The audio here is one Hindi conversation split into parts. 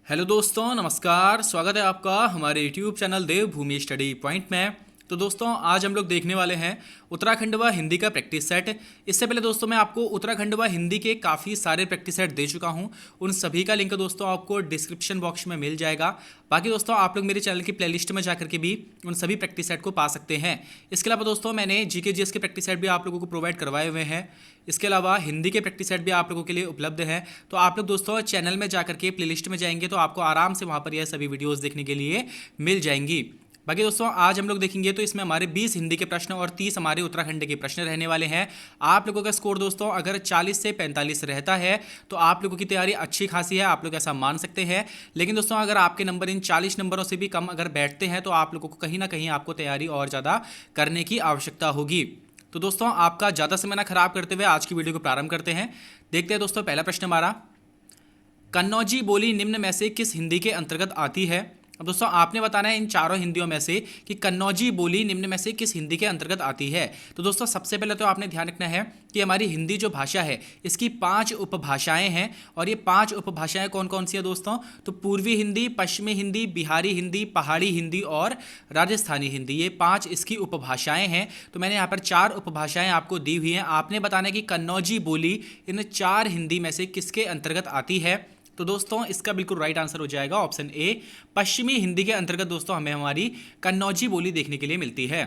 हेलो दोस्तों, नमस्कार। स्वागत है आपका हमारे यूट्यूब चैनल देवभूमि स्टडी पॉइंट में। तो दोस्तों, आज हम लोग देखने वाले हैं उत्तराखंड व हिंदी का प्रैक्टिस सेट। इससे पहले दोस्तों मैं आपको उत्तराखंड व हिंदी के काफ़ी सारे प्रैक्टिस सेट दे चुका हूं। उन सभी का लिंक दोस्तों आपको डिस्क्रिप्शन बॉक्स में मिल जाएगा। बाकी दोस्तों आप लोग मेरे चैनल की प्लेलिस्ट में जाकर के भी उन सभी प्रैक्टिस सेट को पा सकते हैं। इसके अलावा दोस्तों मैंने जीके जीएस के प्रैक्टिस सेट भी आप लोगों को प्रोवाइड करवाए हुए हैं। इसके अलावा हिंदी के प्रैक्टिस सेट भी आप लोगों के लिए उपलब्ध है। तो आप लोग दोस्तों चैनल में जाकर के प्लेलिस्ट में जाएंगे तो आपको आराम से वहाँ पर यह सभी वीडियोज़ देखने के लिए मिल जाएंगी। बाकी दोस्तों आज हम लोग देखेंगे तो इसमें हमारे 20 हिंदी के प्रश्न और 30 हमारे उत्तराखंड के प्रश्न रहने वाले हैं। आप लोगों का स्कोर दोस्तों अगर 40 से 45 रहता है तो आप लोगों की तैयारी अच्छी खासी है, आप लोग ऐसा मान सकते हैं। लेकिन दोस्तों अगर आपके नंबर इन 40 नंबरों से भी कम अगर बैठते हैं तो आप लोगों को कहीं ना कहीं आपको तैयारी और ज़्यादा करने की आवश्यकता होगी। तो दोस्तों आपका ज़्यादा समय ना खराब करते हुए आज की वीडियो को प्रारंभ करते हैं। देखते हैं दोस्तों पहला प्रश्न हमारा, कन्नौजी बोली निम्न में से किस हिंदी के अंतर्गत आती है। अब दोस्तों आपने बताना है इन चारों हिंदियों में से कि कन्नौजी बोली निम्न में से किस हिंदी के अंतर्गत आती है। तो दोस्तों सबसे पहले तो आपने ध्यान रखना है कि हमारी हिंदी जो भाषा है इसकी 5 उपभाषाएं हैं। और ये 5 उपभाषाएं कौन कौन सी है दोस्तों? तो पूर्वी हिंदी, पश्चिमी हिंदी, बिहारी हिंदी, पहाड़ी हिंदी और राजस्थानी हिंदी, ये 5 इसकी उपभाषाएं हैं। तो मैंने यहाँ पर 4 उपभाषाएं आपको दी हुई हैं। आपने बताना है कि कन्नौजी बोली इन 4 हिंदी में से किसके अंतर्गत आती है। तो दोस्तों इसका बिल्कुल राइट आंसर हो जाएगा ऑप्शन ए, पश्चिमी हिंदी के अंतर्गत दोस्तों हमें हमारी कन्नौजी बोली देखने के लिए मिलती है।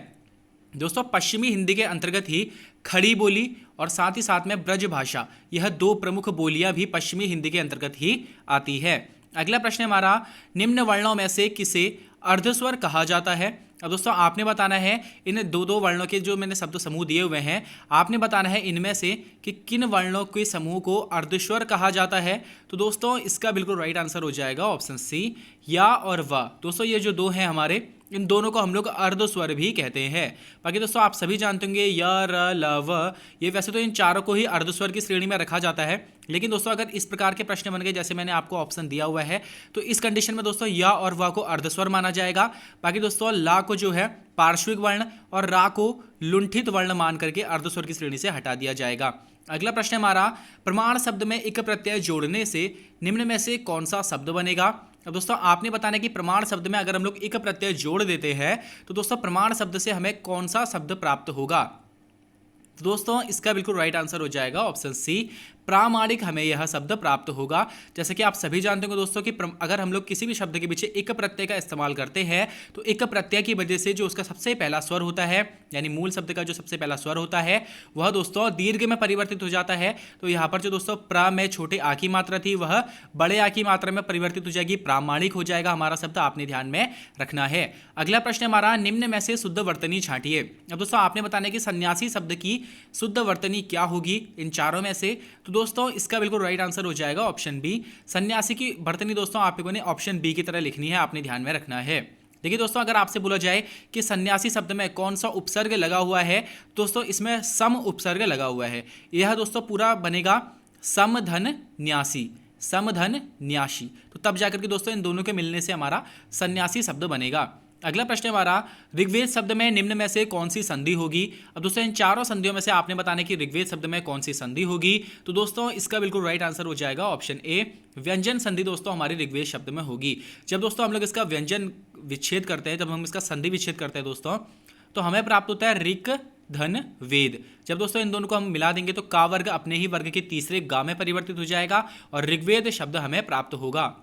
दोस्तों पश्चिमी हिंदी के अंतर्गत ही खड़ी बोली और साथ ही साथ में ब्रज भाषा, यह 2 प्रमुख बोलियां भी पश्चिमी हिंदी के अंतर्गत ही आती है। अगला प्रश्न हमारा, निम्न वर्णों में से किसे अर्धस्वर कहा जाता है। अब दोस्तों आपने बताना है इन दो वर्णों के जो मैंने शब्द समूह दिए हुए हैं, आपने बताना है इनमें से कि किन वर्णों के समूह को अर्धस्वर कहा जाता है। तो दोस्तों इसका बिल्कुल राइट आंसर हो जाएगा ऑप्शन सी, या और व। दोस्तों ये जो 2 हैं हमारे, इन दोनों को हम लोग अर्धस्वर भी कहते हैं। बाकी दोस्तों आप सभी जानते होंगे य, र, ल, व, ये वैसे तो इन चारों को ही अर्धस्वर की श्रेणी में रखा जाता है। लेकिन दोस्तों अगर इस प्रकार के प्रश्न बन गए जैसे मैंने आपको ऑप्शन दिया हुआ है तो इस कंडीशन में दोस्तों या और व को अर्धस्वर माना जाएगा। बाकी दोस्तों ला को जो है पार्श्विक वर्ण और रा को लुंठित वर्ण मान करके अर्धस्वर की श्रेणी से हटा दिया जाएगा। अगला प्रश्न हमारा, प्रमाण शब्द में इक प्रत्यय जोड़ने से निम्न में से कौन सा शब्द बनेगा। अब दोस्तों आपने बताना है कि प्रमाण शब्द में अगर हम लोग इक प्रत्यय जोड़ देते हैं तो दोस्तों प्रमाण शब्द से हमें कौन सा शब्द प्राप्त होगा। तो दोस्तों इसका बिल्कुल राइट आंसर हो जाएगा ऑप्शन सी, प्रामाणिक हमें यह शब्द प्राप्त होगा। जैसे कि आप सभी जानते होंगे दोस्तों कि अगर हम लोग किसी भी शब्द के पीछे इक प्रत्यय का इस्तेमाल करते हैं तो इक प्रत्यय की वजह से जो उसका सबसे पहला स्वर होता है, यानी मूल शब्द का जो सबसे पहला स्वर होता है वह दोस्तों दीर्घ में परिवर्तित हो जाता है। तो यहाँ पर जो दोस्तों प्र में छोटे आ की मात्रा थी वह बड़े आ की मात्रा में परिवर्तित हो जाएगी, प्रामाणिक हो जाएगा हमारा शब्द, आपने ध्यान में रखना है। अगला प्रश्न हमारा, निम्न में से शुद्ध वर्तनी छांटिए। अब दोस्तों आपने बताना है कि सन्यासी शब्द की शुद्ध वर्तनी क्या होगी इन चारों में से। तो दोस्तों इसका बिल्कुल राइट आंसर हो जाएगा ऑप्शन बी, सन्यासी की वर्तनी दोस्तों आप लोगों ने ऑप्शन बी की तरह लिखनी है, आपने ध्यान में रखना है। देखिए दोस्तों अगर आपसे बोला जाए कि सन्यासी शब्द में कौन सा उपसर्ग लगा हुआ है, दोस्तों इसमें सम उपसर्ग लगा हुआ है। यह दोस्तों पूरा बनेगा समधन न्यासी, समधन न्यासी। तो तब जाकर के दोस्तों इन दोनों के मिलने से हमारा सन्यासी शब्द बनेगा। अगला प्रश्न हमारा, ऋग्वेद शब्द में निम्न में से कौन सी संधि होगी। अब दोस्तों इन चारों संधियों में से आपने बताना है कि ऋग्वेद शब्द में कौन सी संधि होगी। तो दोस्तों इसका बिल्कुल राइट आंसर हो जाएगा ऑप्शन ए, व्यंजन संधि दोस्तों हमारी ऋग्वेद शब्द में होगी। जब दोस्तों हम लोग इसका व्यंजन विच्छेद करते हैं, जब हम इसका संधि विच्छेद करते हैं दोस्तों, तो हमें प्राप्त होता है ऋक धन वेद। जब दोस्तों इन दोनों को हम मिला देंगे तो का वर्ग अपने ही वर्ग के तीसरे गा में परिवर्तित हो जाएगा और ऋग्वेद शब्द हमें प्राप्त होगा।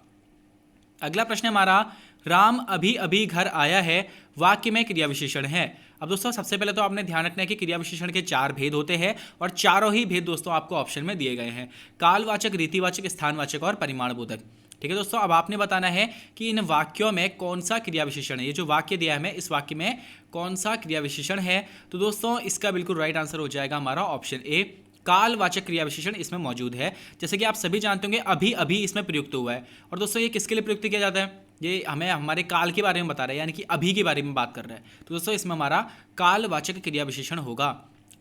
अगला प्रश्न हमारा, राम अभी अभी घर आया है वाक्य में क्रिया विशेषण है। अब दोस्तों सबसे पहले तो आपने ध्यान रखना है कि क्रिया विशेषण के 4 भेद होते हैं और चारों ही भेद दोस्तों आपको ऑप्शन में दिए गए हैं, कालवाचक, रीतिवाचक, स्थानवाचक और परिमाणबोधक। ठीक है दोस्तों, अब आपने बताना है कि इन वाक्यों में कौन सा क्रिया विशेषण है। ये जो वाक्य दिया है हमें, इस वाक्य में कौन सा क्रिया विशेषण है। तो दोस्तों इसका बिल्कुल राइट आंसर हो जाएगा हमारा ऑप्शन ए, कालवाचक क्रिया विशेषण इसमें मौजूद है। जैसे कि आप सभी जानते होंगे अभी अभी इसमें प्रयुक्त हुआ है। और दोस्तों ये किसके लिए प्रयुक्त किया जाता है, ये हमें हमारे काल के बारे में बता रहा है, यानी कि अभी के बारे में बात कर रहा है। तो दोस्तों इसमें हमारा कालवाचक क्रिया विशेषण होगा।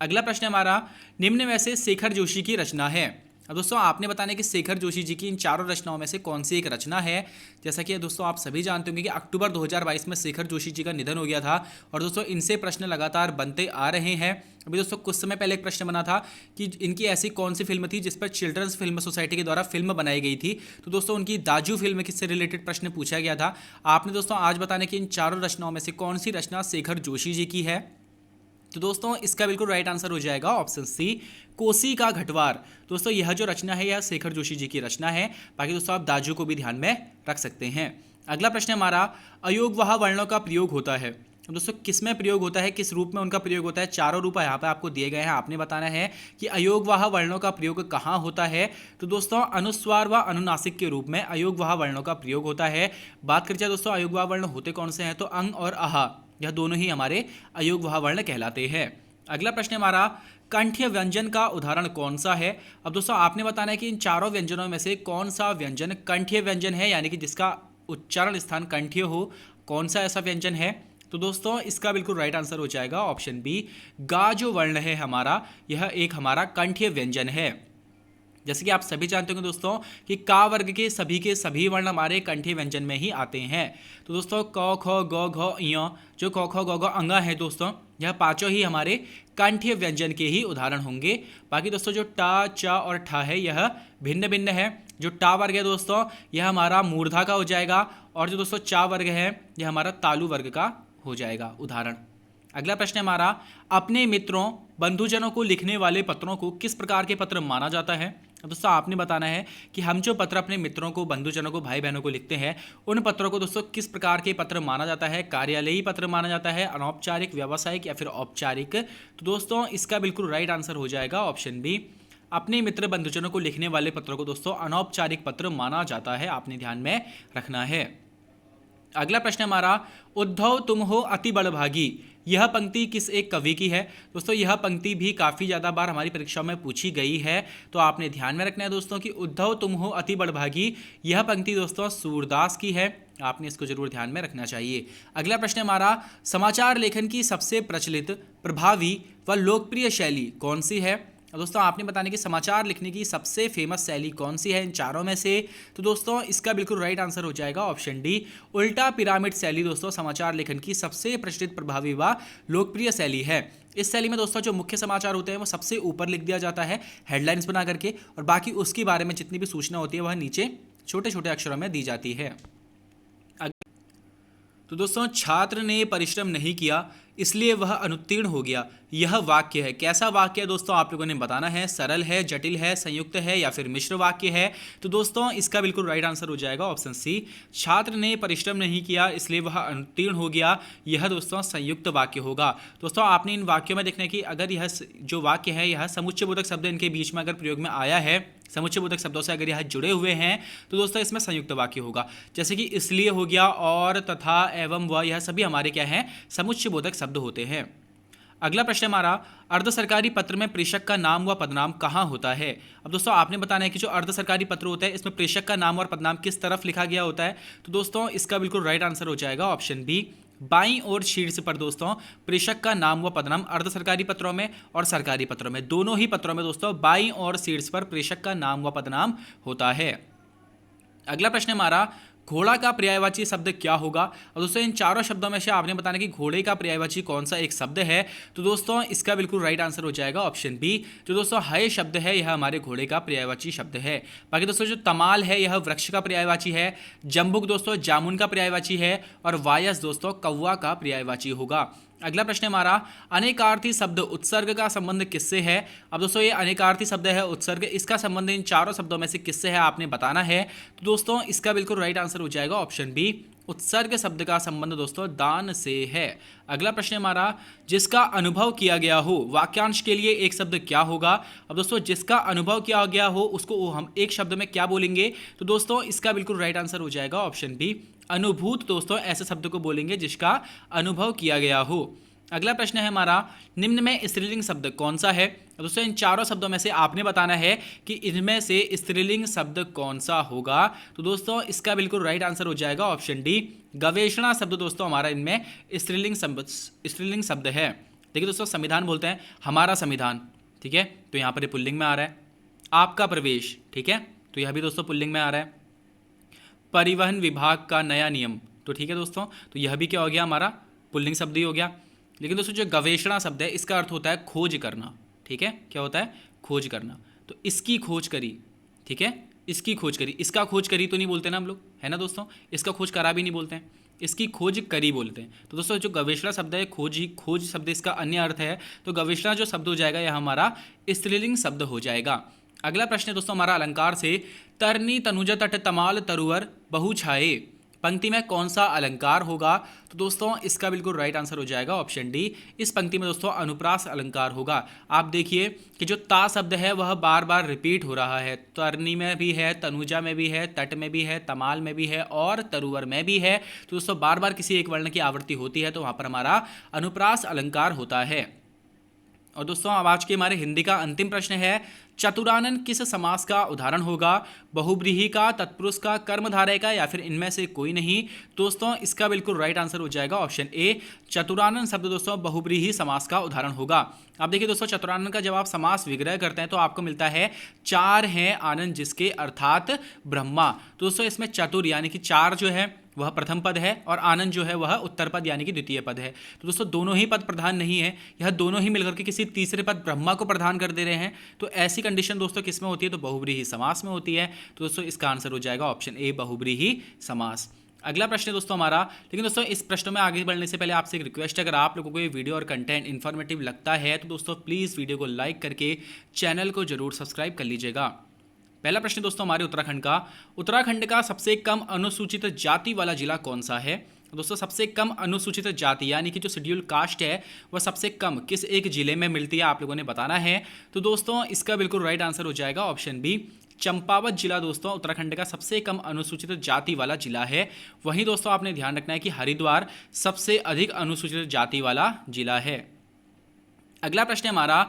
अगला प्रश्न हमारा, निम्न में से शेखर जोशी की रचना है। अब दोस्तों आपने बताना है कि शेखर जोशी जी की इन चारों रचनाओं में से कौन सी एक रचना है। जैसा कि दोस्तों आप सभी जानते होंगे कि अक्टूबर 2022 में शेखर जोशी जी का निधन हो गया था और दोस्तों इनसे प्रश्न लगातार बनते आ रहे हैं। अभी दोस्तों कुछ समय पहले एक प्रश्न बना था कि इनकी ऐसी कौन सी फिल्म थी जिस पर चिल्ड्रंस फिल्म सोसाइटी के द्वारा फिल्म बनाई गई थी। तो दोस्तों उनकी दाजू फिल्म किससे रिलेटेड प्रश्न पूछा गया था। आपने दोस्तों आज बताने कि इन चारों रचनाओं में से कौन सी रचना शेखर जोशी जी की है। तो दोस्तों इसका बिल्कुल राइट आंसर हो जाएगा ऑप्शन सी, कोसी का घटवार। दोस्तों यह जो रचना है यह शेखर जोशी जी की रचना है। बाकी दोस्तों आप दाजू को भी ध्यान में रख सकते हैं। अगला प्रश्न हमारा, अयोगवाह वर्णों का प्रयोग होता है। दोस्तों किस में प्रयोग होता है, किस रूप में उनका प्रयोग होता है। चारों रूप यहाँ पे आपको दिए गए हैं, आपने बताना है कि अयोगवाह वर्णों का प्रयोग कहाँ होता है। तो दोस्तों अनुस्वार व अनुनासिक के रूप में अयोगवाह वर्णों का प्रयोग होता है। बात करें दोस्तों अयोगवाह वर्ण होते कौन से हैं, तो अंग और आहा यह दोनों ही हमारे अयोगवाह वर्ण कहलाते हैं। अगला प्रश्न हमारा, कंठ्य व्यंजन का उदाहरण कौन सा है। अब दोस्तों आपने बताना है कि इन चारों व्यंजनों में से कौन सा व्यंजन कंठ्य व्यंजन है, यानी कि जिसका उच्चारण स्थान कंठ्य हो, कौन सा ऐसा व्यंजन है। तो दोस्तों इसका बिल्कुल राइट आंसर हो जाएगा ऑप्शन बी, गा जो वर्ण है हमारा यह एक हमारा कंठ्य व्यंजन है। जैसे कि आप सभी जानते होंगे दोस्तों कि का वर्ग के सभी वर्ण हमारे कंठ्य व्यंजन में ही आते हैं। तो दोस्तों क ख ग घ ञ जो क ख ग घ अंगा है दोस्तों, यह पांचों ही हमारे कंठ्य व्यंजन के ही उदाहरण होंगे। बाकी दोस्तों जो टा, चा और ठा है यह भिन्न भिन्न है। जो टा वर्ग है दोस्तों यह हमारा मूर्धा का हो जाएगा और जो दोस्तों चा वर्ग है यह हमारा तालु वर्ग का हो जाएगा उदाहरण। अगला प्रश्न हमारा, अपने मित्रों बंधुजनों को लिखने वाले पत्रों को किस प्रकार के पत्र माना जाता है। दोस्तों आपने बताना है कि हम जो पत्र अपने मित्रों को, बंधुजनों को, भाई बहनों को लिखते हैं उन पत्रों को दोस्तों किस प्रकार के पत्र माना जाता है। कार्यालयी पत्र माना जाता है, अनौपचारिक, व्यावसायिक या फिर औपचारिक। तो दोस्तों इसका बिल्कुल राइट आंसर हो जाएगा ऑप्शन बी, अपने मित्र बंधुजनों को लिखने वाले पत्रों को दोस्तों अनौपचारिक पत्र माना जाता है, आपने ध्यान में रखना है। अगला प्रश्न हमारा, उद्धव तुम हो अति बड़भागी, यह पंक्ति किस एक कवि की है। दोस्तों यह पंक्ति भी काफ़ी ज़्यादा बार हमारी परीक्षा में पूछी गई है, तो आपने ध्यान में रखना है दोस्तों कि उद्धव तुम हो अति बड़भागी यह पंक्ति दोस्तों सूरदास की है, आपने इसको जरूर ध्यान में रखना चाहिए। अगला प्रश्न हमारा, समाचार लेखन की सबसे प्रचलित, प्रभावी व लोकप्रिय शैली कौन सी है। दोस्तों आपने बताने कि समाचार लिखने की सबसे फेमस शैली कौन सी है इन चारों में से। तो दोस्तों इसका बिल्कुल राइट आंसर हो जाएगा ऑप्शन डी, उल्टा पिरामिड शैली दोस्तों समाचार लेखन की सबसे प्रचलित, प्रभावी व लोकप्रिय शैली है। इस शैली में दोस्तों जो मुख्य समाचार होते हैं वो सबसे ऊपर लिख दिया जाता है हेडलाइंस बना करके, और बाकी उसके बारे में जितनी भी सूचना होती है वह नीचे छोटे छोटे अक्षरों में दी जाती है। तो दोस्तों छात्र ने परिश्रम नहीं किया इसलिए वह अनुत्तीर्ण हो गया, यह वाक्य है, कैसा वाक्य है दोस्तों आप लोगों ने बताना है। सरल है, जटिल है, संयुक्त है या फिर मिश्र वाक्य है। तो दोस्तों इसका बिल्कुल राइट आंसर हो जाएगा ऑप्शन सी, छात्र ने परिश्रम नहीं किया इसलिए वह अनुत्तीर्ण हो गया, यह दोस्तों संयुक्त वाक्य होगा। दोस्तों आपने इन वाक्यों में देखना है कि अगर यह जो वाक्य है यह समुच्चयबोधक शब्द इनके बीच में अगर प्रयोग में आया है, समुच्चयबोधक शब्दों से अगर यह जुड़े हुए हैं तो दोस्तों इसमें संयुक्त वाक्य होगा। जैसे कि इसलिए हो गया, और, तथा, एवं, व, यह सभी हमारे क्या हैं, समुच्चयबोधक शब्द होते हैं। अगला प्रश्न हमारा, अर्ध सरकारी पत्र में प्रेषक का नाम व पदनाम कहाँ होता है। अब दोस्तों आपने बताना है कि जो अर्ध सरकारी पत्र होता है इसमें प्रेषक का नाम और पदनाम किस तरफ लिखा गया होता है। तो दोस्तों इसका बिल्कुल राइट आंसर हो जाएगा ऑप्शन बी, बाईं और शीर्ष पर दोस्तों प्रेषक का नाम व पदनाम अर्ध सरकारी पत्रों में और सरकारी पत्रों में, दोनों ही पत्रों में दोस्तों बाईं और शीर्ष पर प्रेषक का नाम व पदनाम होता है। अगला प्रश्न हमारा, घोड़ा का पर्यायवाची शब्द क्या होगा। और दोस्तों इन चारों शब्दों में से आपने बताना कि घोड़े का पर्यायवाची कौन सा एक शब्द है। तो दोस्तों इसका बिल्कुल राइट आंसर हो जाएगा ऑप्शन बी, जो दोस्तों है शब्द है यह हमारे घोड़े का पर्यायवाची शब्द है। बाकी दोस्तों जो तमाल है यह वृक्ष का पर्यायवाची है, जम्बुक दोस्तों जामुन का पर्यायवाची है, और वायस दोस्तों कौवा का पर्यायवाची होगा। अगला प्रश्न हमारा, अनेकार्थी शब्द उत्सर्ग का संबंध किससे है। अब दोस्तों ये अनेकार्थी शब्द है उत्सर्ग, इसका संबंध इन चारों शब्दों में से किससे है आपने बताना है। तो दोस्तों इसका बिल्कुल राइट आंसर हो जाएगा ऑप्शन बी, उत्सर्ग शब्द का संबंध दोस्तों दान से है। अगला प्रश्न हमारा, जिसका अनुभव किया गया हो वाक्यांश के लिए एक शब्द क्या होगा। अब दोस्तों जिसका अनुभव किया गया हो उसको हम एक शब्द में क्या बोलेंगे। तो दोस्तों इसका बिल्कुल राइट आंसर हो जाएगा ऑप्शन बी, अनुभूत दोस्तों ऐसे शब्द को बोलेंगे जिसका अनुभव किया गया हो। अगला प्रश्न है हमारा, निम्न में स्त्रीलिंग शब्द कौन सा है। दोस्तों इन चारों शब्दों में से आपने बताना है कि इनमें से स्त्रीलिंग शब्द कौन सा होगा। तो दोस्तों इसका बिल्कुल राइट आंसर हो जाएगा ऑप्शन डी, गवेषणा शब्द दोस्तों हमारा इनमें स्त्रीलिंग शब्द है। देखिए दोस्तों संविधान बोलते हैं हमारा संविधान, ठीक है, तो यहाँ पर ये पुल्लिंग में आ रहा है। आपका प्रवेश, ठीक है, तो यह भी दोस्तों पुल्लिंग में आ रहा है। परिवहन विभाग का नया नियम, तो ठीक है दोस्तों, तो यह भी क्या हो गया हमारा पुल्लिंग शब्द ही हो गया। लेकिन दोस्तों जो गवेषणा शब्द है इसका अर्थ होता है खोज करना, ठीक है, क्या होता है, खोज करना। तो इसकी खोज करी, ठीक है, इसकी खोज करी, इसका खोज करी तो नहीं बोलते ना हम लोग, है ना दोस्तों, इसका खोज करा भी नहीं बोलते हैं, इसकी खोज करी बोलते हैं। तो दोस्तों जो गवेषणा शब्द है, खोज ही खोज शब्द इसका अन्य अर्थ है, तो गवेषणा जो शब्द हो जाएगा यह हमारा स्त्रीलिंग शब्द हो जाएगा। अगला प्रश्न है दोस्तों हमारा अलंकार से, तरनी तनुजा तट तमाल तरुवर बहु छाए, पंक्ति में कौन सा अलंकार होगा? तो दोस्तों इसका बिल्कुल राइट आंसर हो जाएगा ऑप्शन डी। इस पंक्ति में दोस्तों अनुप्रास अलंकार होगा। आप देखिए कि जो ता शब्द है वह बार बार रिपीट हो रहा है, तरनी में भी है, तनुजा में भी है, तट में भी है, तमाल में भी है और तरुवर में भी है। तो दोस्तों बार बार किसी एक वर्ण की आवृत्ति होती है तो वहाँ पर हमारा अनुप्रास अलंकार होता है। और दोस्तों अब आज के हमारे हिंदी का अंतिम प्रश्न है, चतुरानन किस समास का उदाहरण होगा? बहुब्रीहि का, तत्पुरुष का, कर्मधारय का या फिर इनमें से कोई नहीं? दोस्तों इसका बिल्कुल राइट आंसर हो जाएगा ऑप्शन ए, चतुरानन शब्द दोस्तों बहुब्रीहि समास का उदाहरण होगा। अब देखिए दोस्तों चतुरानन का जब आप समास विग्रह करते हैं तो आपको मिलता है चार हैं आनंद जिसके अर्थात ब्रह्मा। तो दोस्तों इसमें चतुर यानी कि चार जो है वह प्रथम पद है और आनंद जो है वह उत्तर पद यानी कि द्वितीय पद है। तो दोस्तों दोनों ही पद प्रधान नहीं है, यह दोनों ही मिलकर के किसी तीसरे पद ब्रह्मा को प्रदान कर दे रहे हैं। तो ऐसी कंडीशन दोस्तों किस में होती है? तो बहुब्रीहि समास में होती है। तो दोस्तों इसका आंसर हो जाएगा ऑप्शन ए, बहुब्रीहि समास। अगला प्रश्न है दोस्तों हमारा, लेकिन दोस्तों इस प्रश्न में आगे बढ़ने से पहले आपसे एक रिक्वेस्ट है, अगर आप लोगों को ये वीडियो और कंटेंट इन्फॉर्मेटिव लगता है तो दोस्तों प्लीज़ वीडियो को लाइक करके चैनल को जरूर सब्सक्राइब कर लीजिएगा। पहला प्रश्न दोस्तों हमारे उत्तराखंड का, उत्तराखंड का सबसे कम अनुसूचित जाति वाला जिला कौन सा है? दोस्तों सबसे कम अनुसूचित जाति यानी कि जो शेड्यूल कास्ट है वह सबसे कम किस एक जिले में मिलती है आप लोगों ने बताना है। तो दोस्तों इसका बिल्कुल राइट आंसर हो जाएगा ऑप्शन बी, चंपावत जिला दोस्तों उत्तराखंड का सबसे कम अनुसूचित जाति वाला जिला है। वहीं दोस्तों आपने ध्यान रखना है कि हरिद्वार सबसे अधिक अनुसूचित जाति वाला जिला है। अगला प्रश्न है हमारा,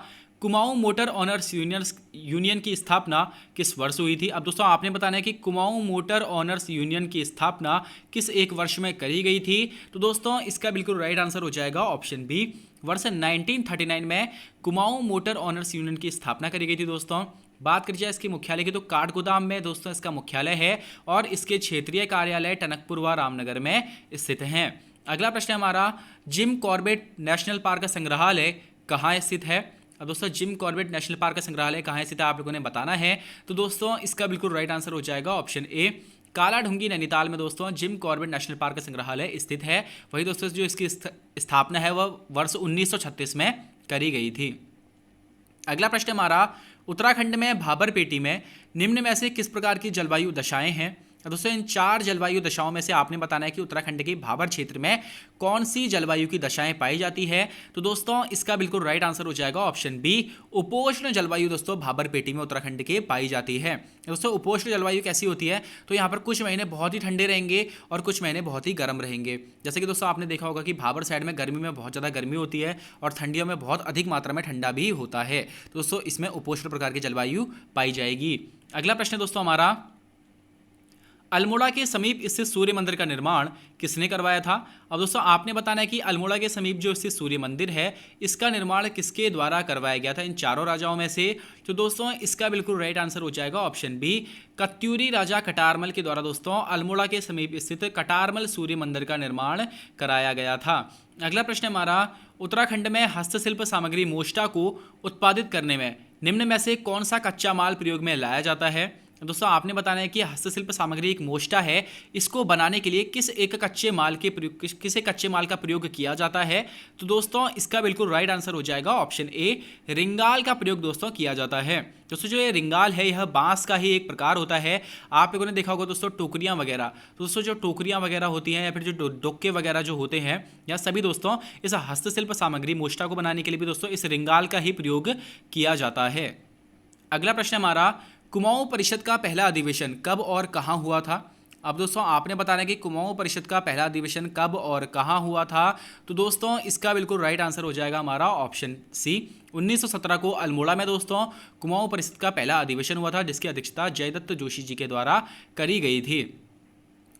कुमाऊं मोटर ऑनर्स यूनियन की स्थापना किस वर्ष हुई थी? अब दोस्तों आपने बताना है कि कुमाऊं मोटर ऑनर्स यूनियन की स्थापना किस एक वर्ष में करी गई थी? तो दोस्तों इसका बिल्कुल राइट आंसर हो जाएगा ऑप्शन बी, वर्ष 1939 में कुमाऊं मोटर ऑनर्स यूनियन की स्थापना करी गई थी। दोस्तों बात करी जाए इसके मुख्यालय की तो काठगोदाम में दोस्तों इसका मुख्यालय है और इसके क्षेत्रीय कार्यालय टनकपुर व रामनगर में स्थित हैं। अगला प्रश्न है हमारा, जिम कॉर्बेट नेशनल पार्क का संग्रहालय कहाँ स्थित है? अब दोस्तों जिम कॉर्बेट नेशनल पार्क का संग्रहालय कहाँ स्थित है आप लोगों ने बताना है। तो दोस्तों इसका बिल्कुल राइट आंसर हो जाएगा ऑप्शन ए, कालाढूंगी नैनीताल में दोस्तों जिम कॉर्बेट नेशनल पार्क का संग्रहालय स्थित है। वही दोस्तों जो इसकी स्थापना है वह वर्ष 1936 में करी गई थी। अगला प्रश्न हमारा, उत्तराखंड में भाबर पेटी में निम्न में से किस प्रकार की जलवायु दशाएं हैं? दोस्तों इन चार जलवायु दशाओं में से आपने बताना है कि उत्तराखंड के भाबर क्षेत्र में कौन सी जलवायु की दशाएं पाई जाती है। तो दोस्तों इसका बिल्कुल राइट आंसर हो जाएगा ऑप्शन बी, उपोष्ण जलवायु दोस्तों भाबर पेटी में उत्तराखंड के पाई जाती है। दोस्तों उपोष्ण जलवायु कैसी होती है? तो यहाँ पर कुछ महीने बहुत ही ठंडे रहेंगे और कुछ महीने बहुत ही गर्म रहेंगे। जैसे कि दोस्तों आपने देखा होगा कि भाबर साइड में गर्मी में बहुत ज़्यादा गर्मी होती है और ठंडियों में बहुत अधिक मात्रा में ठंडा भी होता है। तो दोस्तों इसमें उपोष्ण प्रकार की जलवायु पाई जाएगी। अगला प्रश्न दोस्तों हमारा, अल्मोड़ा के समीप स्थित सूर्य मंदिर का निर्माण किसने करवाया था? अब दोस्तों आपने बताना है कि अल्मोड़ा के समीप जो स्थित सूर्य मंदिर है इसका निर्माण किसके द्वारा करवाया गया था इन चारों राजाओं में से? तो दोस्तों इसका बिल्कुल राइट आंसर हो जाएगा ऑप्शन बी, कत्यूरी राजा कटारमल के द्वारा दोस्तों अल्मोड़ा के समीप स्थित कटारमल सूर्य मंदिर का निर्माण कराया गया था। अगला प्रश्न हमारा, उत्तराखंड में हस्तशिल्प सामग्री मोष्टा को उत्पादित करने में निम्न में से कौन सा कच्चा माल प्रयोग में लाया जाता है? दोस्तों आपने बताना है कि हस्तशिल्प सामग्री एक मोष्टा है, इसको बनाने के लिए किस एक कच्चे माल के प्रयोग किस एक कच्चे माल का प्रयोग किया जाता है? तो दोस्तों इसका बिल्कुल राइट आंसर हो जाएगा ऑप्शन ए, रिंगाल का प्रयोग दोस्तों किया जाता है। दोस्तों जो ये रिंगाल है यह बांस का ही एक प्रकार होता है। आप लोगों ने देखा होगा दोस्तों टोकरियां वगैरह, तो दोस्तों जो टोकरियां वगैरह होती हैं या फिर जो डोके वगैरह जो होते हैं या सभी दोस्तों इस हस्तशिल्प सामग्री मोष्टा को बनाने के लिए भी दोस्तों इस रिंगाल का ही प्रयोग किया जाता है। अगला प्रश्न हमारा, कुमाऊं परिषद का पहला अधिवेशन कब और कहां हुआ था? अब दोस्तों आपने बताना है कि कुमाऊं परिषद का पहला अधिवेशन कब और कहां हुआ था। तो दोस्तों इसका बिल्कुल राइट आंसर हो जाएगा हमारा ऑप्शन सी, 1917 को अल्मोड़ा में दोस्तों कुमाऊं परिषद का पहला अधिवेशन हुआ था जिसकी अध्यक्षता जयदत्त जोशी जी के द्वारा करी गई थी।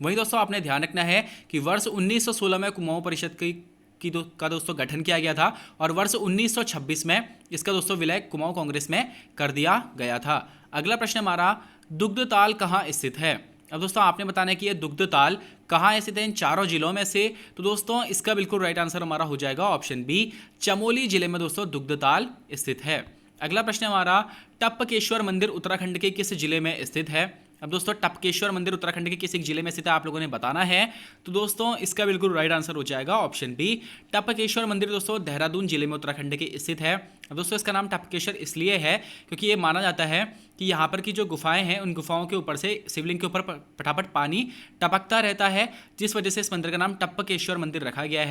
वहीं दोस्तों आपने ध्यान रखना है कि वर्ष 1916 में कुमाऊं परिषद की का दोस्तों गठन किया गया था और वर्ष 1926 में इसका दोस्तों विलय कुमाऊं कांग्रेस में कर दिया गया था। अगला प्रश्न हमारा, दुग्धताल कहाँ स्थित है? अब दोस्तों आपने बताना है कि ये दुग्धताल कहाँ स्थित है इन चारों जिलों में से। तो दोस्तों इसका बिल्कुल राइट आंसर हमारा हो जाएगा ऑप्शन बी, चमोली जिले में दोस्तों दुग्धताल स्थित है। अगला प्रश्न हमारा, टप्पकेश्वर मंदिर उत्तराखंड के किस जिले में स्थित है? अब दोस्तों टप्पकेश्वर मंदिर उत्तराखंड के किस एक जिले में स्थित है आप लोगों ने बताना है। तो दोस्तों इसका बिल्कुल राइट आंसर हो जाएगा ऑप्शन बी, टप्पकेश्वर मंदिर दोस्तों देहरादून जिले में उत्तराखंड के स्थित है। अब दोस्तों इसका नाम टप्पकेश्वर इसलिए है क्योंकि ये माना जाता है कि यहाँ पर की जो गुफाएं हैं उन गुफाओं के ऊपर से शिवलिंग के ऊपर फटाफट पानी टपकता रहता है, जिस वजह से इस मंदिर का नाम टप्पकेश्वर मंदिर रखा गया है।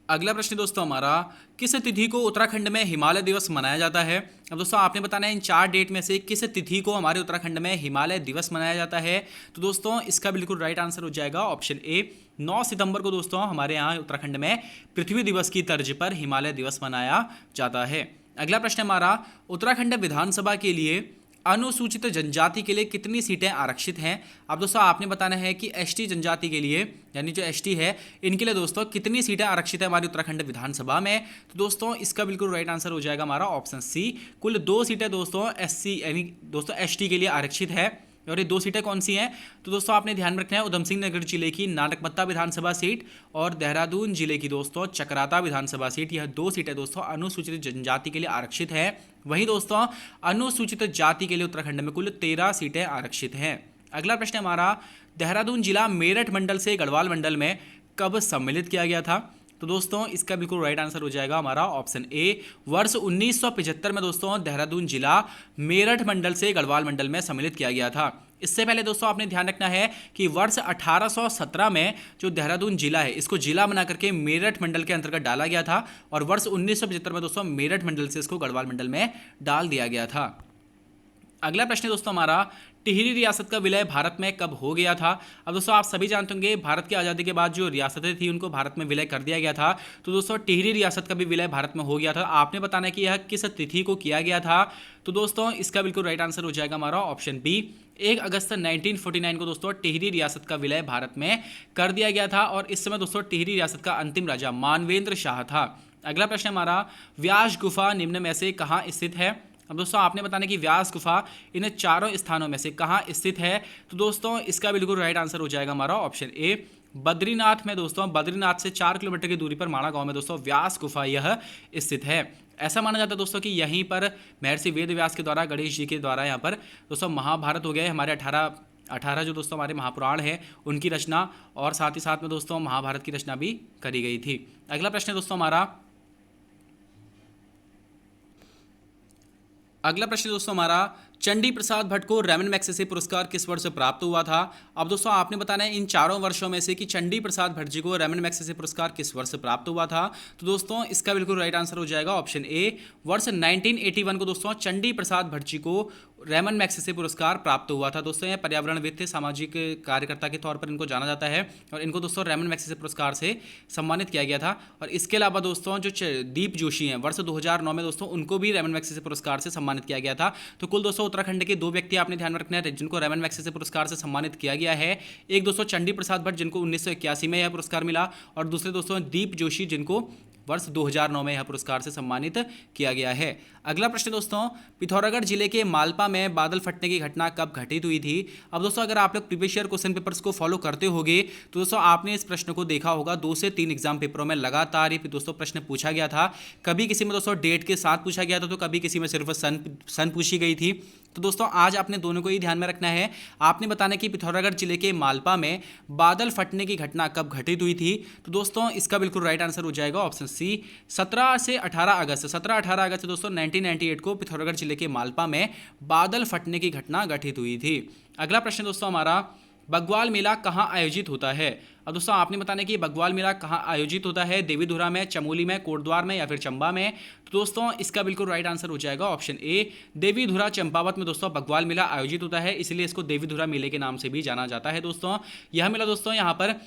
अगला प्रश्न दोस्तों हमारा, किस तिथि को उत्तराखंड में हिमालय दिवस मनाया जाता है? अब दोस्तों आपने बताना है इन 4 डेट में से किस तिथि को हमारे उत्तराखंड में हिमालय दिवस मनाया जाता है। तो दोस्तों इसका बिल्कुल राइट आंसर हो जाएगा ऑप्शन ए, 9 सितंबर को दोस्तों हमारे यहाँ उत्तराखंड में पृथ्वी दिवस की तर्ज पर हिमालय दिवस मनाया जाता है। अगला प्रश्न हमारा, उत्तराखंड विधानसभा के लिए अनुसूचित जनजाति के लिए कितनी सीटें आरक्षित हैं? अब दोस्तों आपने बताना है कि एसटी जनजाति के लिए, यानी जो एसटी है इनके लिए दोस्तों कितनी सीटें आरक्षित है हमारी उत्तराखंड विधानसभा में। तो दोस्तों इसका बिल्कुल राइट आंसर हो जाएगा हमारा ऑप्शन सी, कुल 2 सीटें दोस्तों एससी यानी दोस्तों एसटी के लिए आरक्षित है। और ये 2 सीटें कौन सी हैं? तो दोस्तों आपने ध्यान रखना है उधम सिंह नगर जिले की नानकमत्ता विधानसभा सीट और देहरादून जिले की दोस्तों चकराता विधानसभा सीट। यह 2 सीटें दोस्तों अनुसूचित जनजाति के लिए आरक्षित है। वहीं दोस्तों अनुसूचित जाति के लिए उत्तराखंड में कुल 13 सीटें आरक्षित हैं। अगला प्रश्न हमारा, देहरादून जिला मेरठ मंडल से गढ़वाल मंडल में कब सम्मिलित किया गया था? तो दोस्तों इसका बिल्कुल राइट आंसर हो जाएगा हमारा ऑप्शन ए, वर्ष 1975 में दोस्तों देहरादून जिला मेरठ मंडल से गढ़वाल मंडल में सम्मिलित किया गया था। इससे पहले दोस्तों आपने ध्यान रखना है कि वर्ष 1817 में जो देहरादून जिला है इसको जिला बना करके मेरठ मंडल के अंतर्गत डाला गया था और वर्ष 1975 में दोस्तों मेरठ मंडल से इसको गढ़वाल मंडल में डाल दिया गया था। अगला प्रश्न दोस्तों हमारा, टिहरी रियासत का विलय भारत में कब हो गया था? अब दोस्तों आप सभी जानते होंगे भारत की आज़ादी के बाद जो रियासतें थी उनको भारत में विलय कर दिया गया था। तो दोस्तों टिहरी रियासत का भी विलय भारत में हो गया था। आपने बताना है कि यह किस तिथि को किया गया था। तो दोस्तों इसका बिल्कुल राइट आंसर हो जाएगा हमारा ऑप्शन बी, 1 अगस्त 1949 को दोस्तों टिहरी रियासत का विलय भारत में कर दिया गया था और इस समय दोस्तों टिहरी रियासत का अंतिम राजा मानवेंद्र शाह था। अगला प्रश्न हमारा, व्यास गुफा निम्न में से कहाँ स्थित है? अब दोस्तों आपने बताना कि व्यास गुफा इन 4 स्थानों में से कहाँ स्थित है। तो दोस्तों इसका बिल्कुल राइट आंसर हो जाएगा हमारा ऑप्शन ए, बद्रीनाथ में दोस्तों। बद्रीनाथ से 4 किलोमीटर की दूरी पर माणा गांव में दोस्तों व्यास गुफा यह स्थित है। ऐसा माना जाता है दोस्तों कि यहीं पर महर्षि वेद व्यास के द्वारा, गणेश जी के द्वारा यहाँ पर दोस्तों महाभारत हो गए हमारे 18 जो दोस्तों हमारे महापुराण हैं उनकी रचना और साथ ही साथ में दोस्तों महाभारत की रचना भी करी गई थी। अगला प्रश्न दोस्तों हमारा, चंडी प्रसाद भट्ट को रैमन मैग्सेसे पुरस्कार किस वर्ष प्राप्त हुआ था? अब दोस्तों आपने बताना है इन 4 वर्षों में से कि चंडी प्रसाद भट्ट जी को रैमन मैग्सेसे पुरस्कार किस वर्ष प्राप्त हुआ था। तो दोस्तों इसका बिल्कुल राइट आंसर हो जाएगा ऑप्शन ए, वर्ष 1981 को दोस्तों चंडी प्रसाद भट्ट जी को रैमन मैग्सेसे पुरस्कार प्राप्त हुआ था। दोस्तों ये पर्यावरणविद थे, सामाजिक कार्यकर्ता के तौर पर इनको जाना जाता है और इनको दोस्तों रैमन मैग्सेसे पुरस्कार से सम्मानित किया गया था। और इसके अलावा दोस्तों जो दीप जोशी हैं वर्ष 2009 में दोस्तों उनको भी रैमन मैग्सेसे पुरस्कार से सम्मानित किया गया था। तो कुल दोस्तों उत्तराखंड के 2 व्यक्ति आपने ध्यान रखना है जिनको रैमन मैग्सेसे पुरस्कार से सम्मानित किया गया है। एक दोस्तों चंडी प्रसाद भट्ट जिनको 1981 में यह पुरस्कार मिला और दूसरे दोस्तों दीप जोशी जिनको वर्ष 2009 में यह पुरस्कार से सम्मानित किया गया है। अगला प्रश्न दोस्तों, पिथौरागढ़ जिले के मालपा में बादल फटने की घटना कब घटित हुई थी? अब दोस्तों अगर आप लोग प्रीवियस ईयर क्वेश्चन पेपर्स को फॉलो करते होंगे तो दोस्तों आपने इस प्रश्न को देखा होगा 2 से 3 एग्जाम पेपरों में लगातार ये दोस्तों प्रश्न पूछा गया था। कभी किसी में दोस्तों डेट के साथ पूछा गया था तो कभी किसी में सिर्फ सन पूछी गई थी। तो दोस्तों आज आपने दोनों को ही ध्यान में रखना है। आपने बताना कि पिथौरागढ़ जिले के मालपा में बादल फटने की घटना कब घटित हुई थी। तो दोस्तों इसका बिल्कुल राइट आंसर हो जाएगा ऑप्शन सी, 17 से 18 अगस्त दोस्तों 1998 को पिथौरागढ़ जिले के मालपा में बादल फटने की घटना घटित हुई थी। अगला प्रश्न दोस्तों हमारा, बग्वाल मेला कहाँ आयोजित होता है? अब दोस्तों आपने बताना कि बग्वाल मेला कहाँ आयोजित होता है, देवीधुरा में, चमोली में, कोटद्वार में या फिर चंबा में। तो दोस्तों इसका बिल्कुल राइट आंसर हो जाएगा ऑप्शन ए, देवीधुरा चंपावत में दोस्तों बग्वाल मेला आयोजित होता है, इसलिए इसको देवीधुरा मेले के नाम से भी जाना जाता है। दोस्तों यह मेला दोस्तों यहाँ पर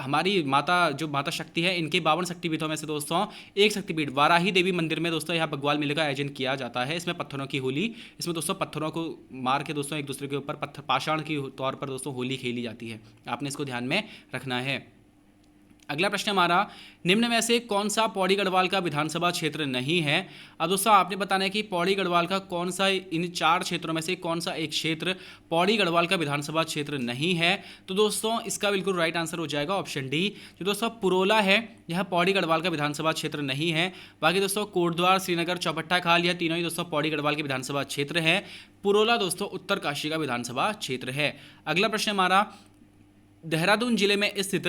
हमारी माता शक्ति है इनके 52 शक्तिपीठों में से दोस्तों एक शक्तिपीठ वाराही देवी मंदिर में दोस्तों यहाँ बग्वाल मेले का आयोजन किया जाता है। इसमें पत्थरों की होली, इसमें दोस्तों पत्थरों को मार के दोस्तों एक दूसरे के ऊपर पत्थर पाषाण के तौर पर दोस्तों होली खेली जाती है। आपने इसको ध्यान में रखना है। अगला प्रश्न हमारा, निम्न में से कौन सा पौड़ी गढ़वाल का विधानसभा क्षेत्र नहीं है। अब दोस्तों आपने बताना है कि पौड़ी गढ़वाल का कौन सा, इन 4 क्षेत्रों में से कौन सा एक क्षेत्र पौड़ी गढ़वाल का विधानसभा क्षेत्र नहीं है। तो दोस्तों इसका बिल्कुल राइट आंसर हो जाएगा ऑप्शन डी, जो दोस्तों पुरोला है, यह पौड़ी गढ़वाल का विधानसभा क्षेत्र नहीं है। बाकी दोस्तों कोटद्वार, श्रीनगर, चौपट्टा खाल, यह तीनों ही दोस्तों पौड़ी गढ़वाल के विधानसभा क्षेत्र है। पुरोला दोस्तों उत्तरकाशी का विधानसभा क्षेत्र है। अगला प्रश्न हमारा, देहरादून जिले में स्थित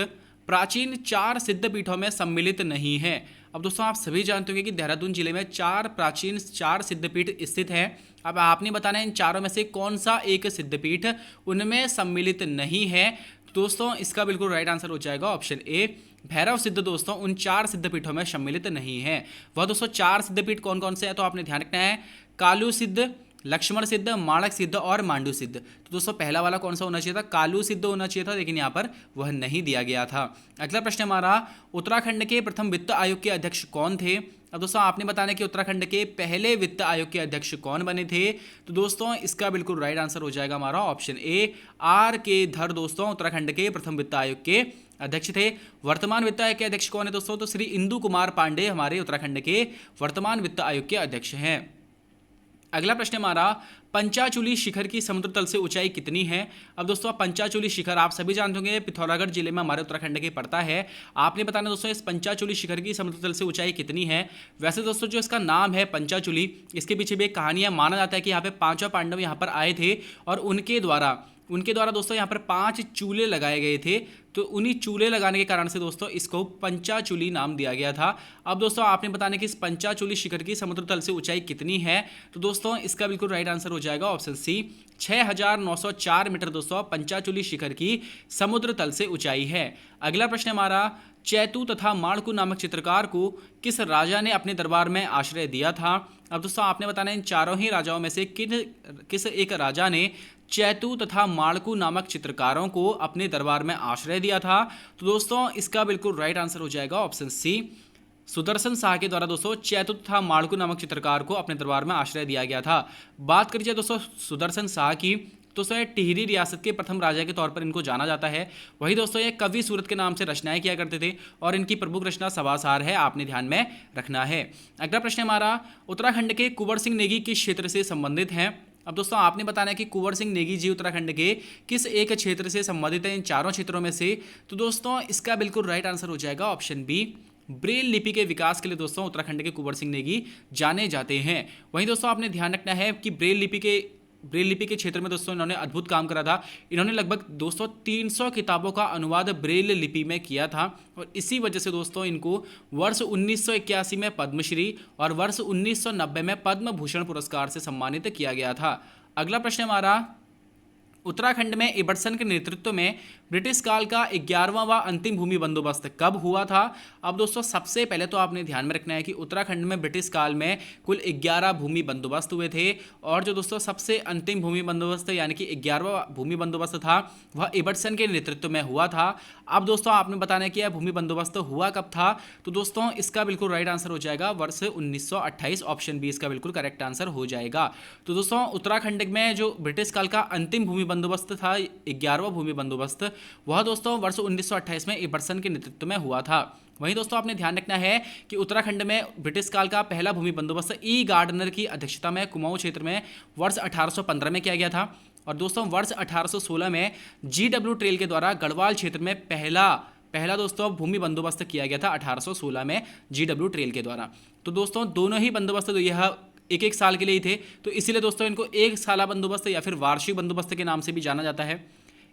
प्राचीन 4 सिद्धपीठों में सम्मिलित नहीं है। अब दोस्तों आप सभी जानते होंगे कि देहरादून जिले में 4 सिद्धपीठ स्थित हैं। अब आपने बताना है इन चारों में से कौन सा एक सिद्धपीठ उनमें सम्मिलित नहीं है। दोस्तों इसका बिल्कुल राइट आंसर हो जाएगा ऑप्शन ए, भैरव सिद्ध दोस्तों उन 4 सिद्धपीठों में सम्मिलित नहीं है। वह दोस्तों 4 सिद्धपीठ कौन कौन से हैं, तो आपने ध्यान रखना है, कालू सिद्ध, लक्ष्मण सिद्ध, माणक सिद्ध और मांडू सिद्ध। तो दोस्तों पहला वाला कौन सा होना चाहिए था, कालू सिद्ध होना चाहिए था, लेकिन यहाँ पर वह नहीं दिया गया था। अगला प्रश्न हमारा, उत्तराखंड के प्रथम वित्त आयोग के अध्यक्ष कौन थे। अब दोस्तों आपने बताना कि उत्तराखंड के पहले वित्त आयोग के अध्यक्ष कौन बने थे। तो दोस्तों इसका बिल्कुल राइट आंसर हो जाएगा हमारा ऑप्शन ए, आर के धर दोस्तों उत्तराखंड के प्रथम वित्त आयोग के अध्यक्ष थे। वर्तमान वित्त आयोग के अध्यक्ष कौन है दोस्तों, तो श्री इंदु कुमार पांडे हमारे उत्तराखंड के वर्तमान वित्त आयोग के अध्यक्ष हैं। अगला प्रश्न हमारा, पंचाचूली शिखर की समुद्र तल से ऊंचाई कितनी है। अब दोस्तों पंचाचूली शिखर आप सभी जानते होंगे पिथौरागढ़ जिले में हमारे उत्तराखंड के पड़ता है। आपने बताना दोस्तों इस पंचाचूली शिखर की समुद्र तल से ऊंचाई कितनी है। वैसे दोस्तों जो इसका नाम है पंचाचूली, इसके पीछे भी एक कहानी है। माना जाता है कि यहाँ पे 5 पांडव यहाँ पर आए थे और उनके द्वारा दोस्तों यहाँ पर 5 चूल्हे लगाए गए थे। तो उन्हीं चूल्हे लगाने के कारण से दोस्तों इसको पंचाचूली नाम दिया गया था। अब दोस्तों आपने बताने कि इस पंचाचूली शिखर की समुद्र तल से ऊंचाई कितनी है। तो दोस्तों इसका बिल्कुल राइट आंसर हो जाएगा ऑप्शन सी, 6904 मीटर दोस्तों पंचाचूली शिखर की समुद्र तल से ऊंचाई है। अगला प्रश्न हमारा, चैतू तथा माणकू नामक चित्रकार को किस राजा ने अपने दरबार में आश्रय दिया था। अब दोस्तों आपने बताना इन चारों ही राजाओं में से किस एक राजा ने चैतू तथा माणकू नामक चित्रकारों को अपने दरबार में आश्रय दिया था। तो दोस्तों इसका बिल्कुल राइट आंसर हो जाएगा ऑप्शन सी, सुदर्शन शाह के द्वारा दोस्तों चैतू तथा माणकू नामक चित्रकार को अपने दरबार में आश्रय दिया गया था। बात करिए दोस्तों सुदर्शन शाह की, तो दोस्तों ये टिहरी रियासत के प्रथम राजा के तौर पर इनको जाना जाता है। वही दोस्तों ये कवि सूरत के नाम से रचनाएं किया करते थे और इनकी प्रमुख रचना सवासार है, आपने ध्यान में रखना है। अगला प्रश्न हमारा, उत्तराखंड के कुंवर सिंह नेगी किस क्षेत्र से संबंधित हैं। अब दोस्तों आपने बताना है कि कुंवर सिंह नेगी जी उत्तराखंड के किस एक क्षेत्र से संबंधित है इन चारों क्षेत्रों में से। तो दोस्तों इसका बिल्कुल राइट आंसर हो जाएगा ऑप्शन बी, ब्रेल लिपि के विकास के लिए दोस्तों उत्तराखंड के कुंवर सिंह नेगी जाने जाते हैं। वहीं दोस्तों आपने ध्यान रखना है कि ब्रेल लिपि के क्षेत्र में दोस्तों इन्होंने अद्भुत काम करा था। इन्होंने लगभग दोस्तों 300 किताबों का अनुवाद ब्रेल लिपि में किया था और इसी वजह से दोस्तों इनको वर्ष 1981 में पद्मश्री और वर्ष 1990 में पद्म भूषण पुरस्कार से सम्मानित किया गया था। अगला प्रश्न हमारा, उत्तराखंड में इबर्सन के नेतृत्व में ब्रिटिश काल का 11वां व अंतिम भूमि बंदोबस्त कब हुआ था। अब दोस्तों सबसे पहले तो आपने ध्यान में रखना है कि उत्तराखंड में ब्रिटिश काल में कुल 11 भूमि बंदोबस्त हुए थे और जो दोस्तों सबसे अंतिम भूमि बंदोबस्त यानी कि 11वां भूमि बंदोबस्त था वह इबर्सन के नेतृत्व में हुआ था। अब दोस्तों आपने बताना है कि यह भूमि बंदोबस्त हुआ कब था। तो दोस्तों इसका बिल्कुल राइट आंसर हो जाएगा वर्ष 1928, ऑप्शन बी इसका बिल्कुल करेक्ट आंसर हो जाएगा। तो दोस्तों उत्तराखंड में जो ब्रिटिश काल का अंतिम भूमि बंदोबस्त था 11वां भूमि बंदोबस्त, वह दोस्तों वर्ष 1928 में इबर्सन के नेतृत्व में हुआ था। वहीं दोस्तों आपने ध्यान रखना है कि उत्तराखंड में ब्रिटिश काल का पहला भूमि बंदोबस्त ई गार्डनर की अध्यक्षता में कुमाऊं क्षेत्र में वर्ष 1815 में किया गया था और दोस्तों वर्ष 1816 में GW ट्रेल के द्वारा गढ़वाल क्षेत्र में पहला दोस्तों भूमि बंदोबस्त किया गया था 1816 में GW ट्रेल के द्वारा। तो दोस्तों दोनों ही बंदोबस्त तो यह एक साल के लिए ही थे, तो इसीलिए दोस्तों इनको एक साला बंदोबस्त या फिर वार्षिक बंदोबस्त के नाम से भी जाना जाता है।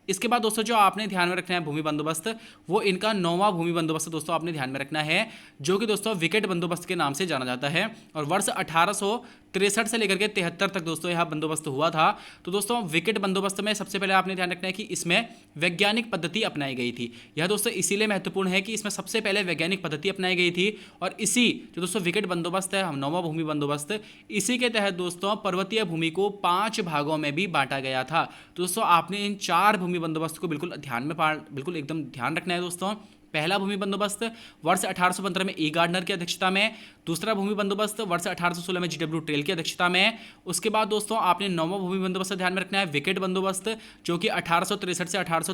इसके बाद दोस्तों जो आपने ध्यान में रखना है भूमि बंदोबस्त, वो इनका 9वां भूमि बंदोबस्त दोस्तों आपने ध्यान में रखना है, जो कि दोस्तों विकेट बंदोबस्त के नाम से जाना जाता है और वर्ष 1863 से लेकर के 73 तक दोस्तों यह बंदोबस्त हुआ था। तो दोस्तों विकेट बंदोबस्त में सबसे पहले आपने ध्यान रखना है कि इसमें वैज्ञानिक पद्धति अपनाई गई थी। यह दोस्तों इसीलिए महत्वपूर्ण है कि इसमें सबसे पहले वैज्ञानिक पद्धति अपनाई गई थी और इसी जो दोस्तों विकेट बंदोबस्त है, 9वां भूमि बंदोबस्त, इसी के तहत दोस्तों पर्वतीय भूमि को 5 भागों में भी बांटा गया था। तो दोस्तों आपने इन 4 भूमि बंदोबस्त को बिल्कुल बिल्कुल एकदम ध्यान रखना है दोस्तों। पहला भूमि बंदोबस्त वर्ष 1815 में ई गार्डनर की अध्यक्षता में, दूसरा भूमि बंदोबस्त वर्ष 1816 में GW ट्रेल की अध्यक्षता में, उसके बाद दोस्तों आपने 9वां भूमि बंदोबस्त ध्यान में रखना है विकेट बंदोबस्त, जो कि 1863 से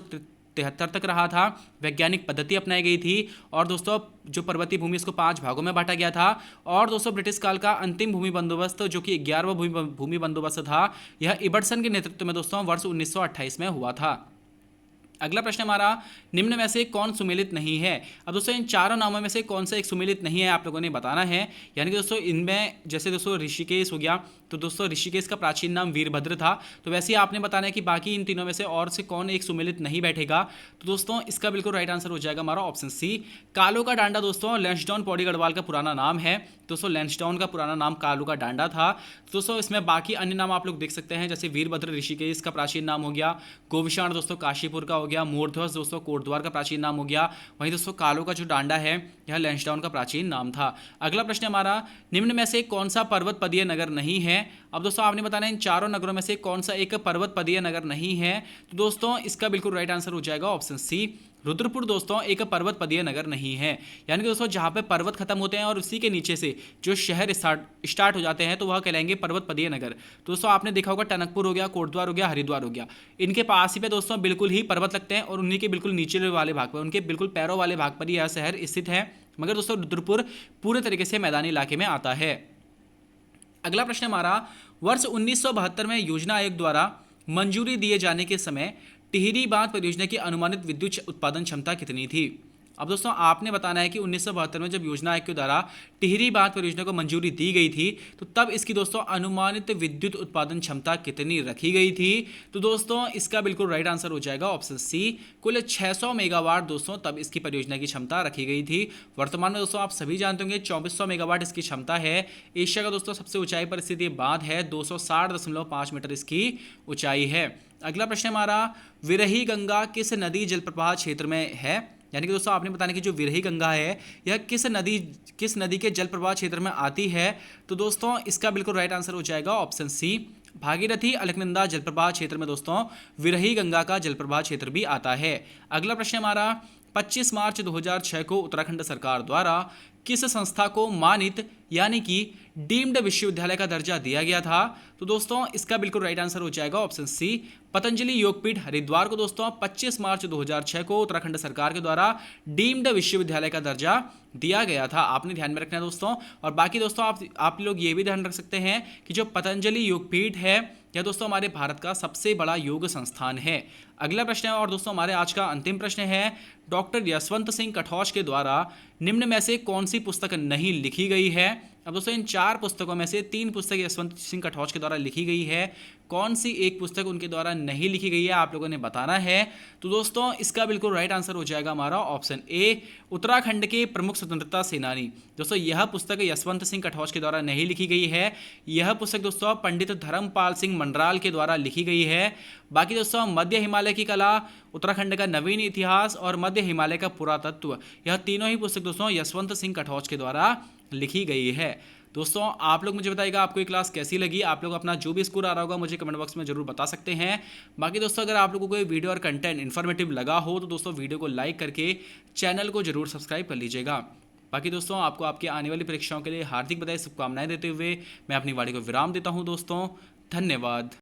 1973 तक रहा था। वैज्ञानिक पद्धति अपनाई गई थी और दोस्तों जो पर्वतीय भूमि इसको 5 भागों में बांटा गया था। और दोस्तों ब्रिटिश काल का अंतिम भूमि बंदोबस्त जो कि 11वां भूमि बंदोबस्त था, यह इबर्टसन के नेतृत्व में दोस्तों वर्ष 1928 में हुआ था। अगला प्रश्न हमारा, निम्न में से कौन सुमेलित नहीं है। अब दोस्तों इन चारों नामों में से कौन सा एक सुमेलित नहीं है आप लोगों ने बताना है। यानी कि दोस्तों इनमें जैसे दोस्तों ऋषिकेश हो गया, तो दोस्तों ऋषिकेश का प्राचीन नाम वीरभद्र था। तो वैसे ही आपने बताना है कि बाकी इन तीनों में से और से कौन एक सुमेलित नहीं बैठेगा। तो दोस्तों इसका बिल्कुल राइट आंसर हो जाएगा हमारा ऑप्शन सी, कालो का डांडा। दोस्तों लैंसडाउन पौड़ी गढ़वाल का पुराना नाम है। दोस्तों लैंसडाउन का पुराना नाम कालू का डांडा था। दोस्तों इसमें बाकी अन्य नाम आप लोग देख सकते हैं, जैसे वीरभद्र ऋषिकेश का प्राचीन नाम हो गया, गोविषाण दोस्तों काशीपुर का हो गया, मूर्ध्वज दोस्तों कोटद्वार का प्राचीन नाम हो गया। वहीं दोस्तों कालो का जो डांडा है यह लैंसडाउन का प्राचीन नाम था। अगला प्रश्न हमारा, निम्न में से कौन सा पर्वत पदीय नगर नहीं है। अब दोस्तों आपने बताना है इन चारों नगरों में से कौन सा एक पर्वत पदीय नगर नहीं है। तो दोस्तों इसका बिल्कुल राइट आंसर हो जाएगा ऑप्शन सी, रुद्रपुर दोस्तों एक पर्वत पदीय नगर नहीं है। यानी कि दोस्तों जहाँ पे पर्वत खत्म होते हैं और उसी के नीचे से जो शहर स्टार्ट हो जाते हैं तो वह कहलाएंगे पर्वत पदीय नगर। तो दोस्तों आपने देखा होगा टनकपुर हो गया, कोटद्वार हो गया, हरिद्वार हो गया, इनके पास ही पे दोस्तों बिल्कुल ही पर्वत लगते हैं और उन्हीं के बिल्कुल नीचे वाले भाग पर, उनके बिल्कुल पैरों वाले भाग पर यह शहर स्थित है। मगर दोस्तों रुद्रपुर पूरे तरीके से मैदानी इलाके में आता है। अगला प्रश्न हमारा, वर्ष 1972 में योजना आयोग द्वारा मंजूरी दिए जाने के समय टिहरी बांध परियोजना की अनुमानित विद्युत उत्पादन क्षमता कितनी थी। अब दोस्तों आपने बताना है कि 1972 में जब योजना आयोग के द्वारा टिहरी बांध परियोजना को मंजूरी दी गई थी तो तब इसकी दोस्तों अनुमानित विद्युत उत्पादन क्षमता कितनी रखी गई थी। तो दोस्तों इसका बिल्कुल राइट आंसर हो जाएगा ऑप्शन सी, कुल 600 मेगावाट दोस्तों तब इसकी परियोजना की क्षमता रखी गई थी। वर्तमान में दोस्तों आप सभी जानते होंगे 2400 मेगावाट इसकी क्षमता है। एशिया का दोस्तों सबसे ऊंचाई पर स्थित ये बांध है, 260.5 मीटर इसकी ऊंचाई है। अगला प्रश्न हमारा, विरही गंगा किस नदी जल प्रवाह क्षेत्र में है। यानी कि दोस्तों आपने बताना कि जो विरही गंगा है यह किस नदी के जल प्रवाह क्षेत्र में आती है। तो दोस्तों इसका बिल्कुल राइट आंसर हो जाएगा ऑप्शन सी, भागीरथी अलकनंदा जल प्रवाह क्षेत्र में दोस्तों विरही गंगा का जल प्रवाह क्षेत्र भी आता है। अगला प्रश्न हमारा, 25 मार्च 2006 को उत्तराखंड सरकार द्वारा किस संस्था को मानित यानी कि डीम्ड विश्वविद्यालय का दर्जा दिया गया था। तो दोस्तों इसका बिल्कुल राइट आंसर हो जाएगा ऑप्शन सी, पतंजलि योगपीठ हरिद्वार को दोस्तों 25 मार्च 2006 को उत्तराखंड सरकार के द्वारा डीम्ड विश्वविद्यालय का दर्जा दिया गया था। आपने ध्यान में रखना है दोस्तों। और बाकी दोस्तों आप लोग ये भी ध्यान रख सकते हैं कि जो पतंजलि योगपीठ है यह दोस्तों हमारे भारत का सबसे बड़ा योग संस्थान है। अगला प्रश्न है और दोस्तों हमारे आज का अंतिम प्रश्न है, डॉक्टर यशवंत सिंह कठौच के द्वारा निम्न में से कौन सी पुस्तक नहीं लिखी गई है। अब दोस्तों इन 4 पुस्तकों में से 3 पुस्तक यशवंत सिंह कठौच के द्वारा लिखी गई है, कौन सी एक पुस्तक उनके द्वारा नहीं लिखी गई है आप लोगों ने बताना है। तो दोस्तों इसका बिल्कुल राइट आंसर हो जाएगा हमारा ऑप्शन ए, उत्तराखंड के प्रमुख स्वतंत्रता सेनानी। दोस्तों यह पुस्तक यशवंत सिंह कठौच के द्वारा नहीं लिखी गई है। यह पुस्तक दोस्तों पंडित धर्मपाल सिंह मंडराल के द्वारा लिखी गई है। बाकी दोस्तों मध्य हिमालय की कला, उत्तराखंड का नवीन इतिहास और मध्य हिमालय का पुरातत्व, यह तीनों ही पुस्तक दोस्तों यशवंत सिंह कठौच के द्वारा लिखी गई है। दोस्तों आप लोग मुझे बताइएगा आपको ये क्लास कैसी लगी। आप लोग अपना जो भी स्कोर आ रहा होगा मुझे कमेंट बॉक्स में जरूर बता सकते हैं। बाकी दोस्तों अगर आप लोगों को कोई वीडियो और कंटेंट इन्फॉर्मेटिव लगा हो तो दोस्तों वीडियो को लाइक करके चैनल को जरूर सब्सक्राइब कर लीजिएगा। बाकी दोस्तों आपको आपकी आने वाली परीक्षाओं के लिए हार्दिक बधाई शुभकामनाएं देते हुए मैं अपनी वाणी को विराम देता हूँ दोस्तों। धन्यवाद।